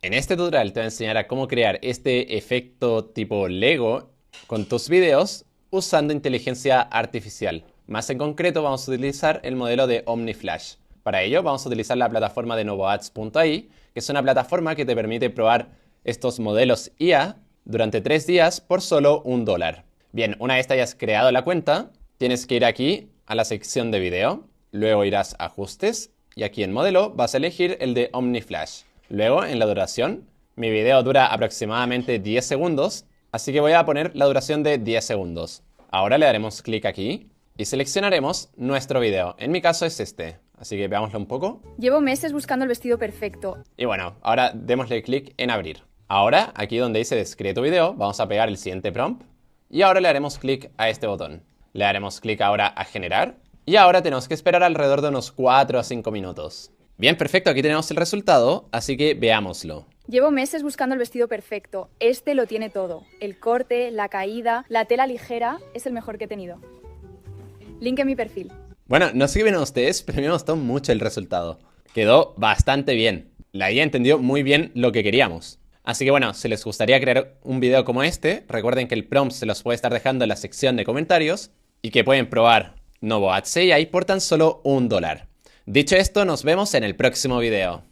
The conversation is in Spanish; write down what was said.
En este tutorial te voy a enseñar a cómo crear este efecto tipo Lego con tus videos usando inteligencia artificial. Más en concreto vamos a utilizar el modelo de OmniFlash. Para ello vamos a utilizar la plataforma de novoads.ai, que es una plataforma que te permite probar estos modelos IA durante 3 días por solo $1. Bien, una vez te hayas creado la cuenta, tienes que ir aquí a la sección de video, luego irás a ajustes y aquí en modelo vas a elegir el de OmniFlash. Luego, en la duración, mi video dura aproximadamente 10 segundos, así que voy a poner la duración de 10 segundos. Ahora le daremos clic aquí y seleccionaremos nuestro video. En mi caso es este, así que veámoslo un poco. Llevo meses buscando el vestido perfecto. Y bueno, ahora démosle clic en abrir. Ahora, aquí donde dice describe tu video, vamos a pegar el siguiente prompt y ahora le haremos clic a este botón. Le haremos clic ahora a generar y ahora tenemos que esperar alrededor de unos 4 a 5 minutos. Bien, perfecto, aquí tenemos el resultado, así que veámoslo. Llevo meses buscando el vestido perfecto. Este lo tiene todo. El corte, la caída, la tela ligera, es el mejor que he tenido. Link en mi perfil. Bueno, no sé qué ven ustedes, pero a mí me gustó mucho el resultado. Quedó bastante bien. La IA entendió muy bien lo que queríamos. Así que bueno, si les gustaría crear un video como este, recuerden que el prompt se los puede estar dejando en la sección de comentarios y que pueden probar Novo Ads AI por tan solo $1. Dicho esto, nos vemos en el próximo video.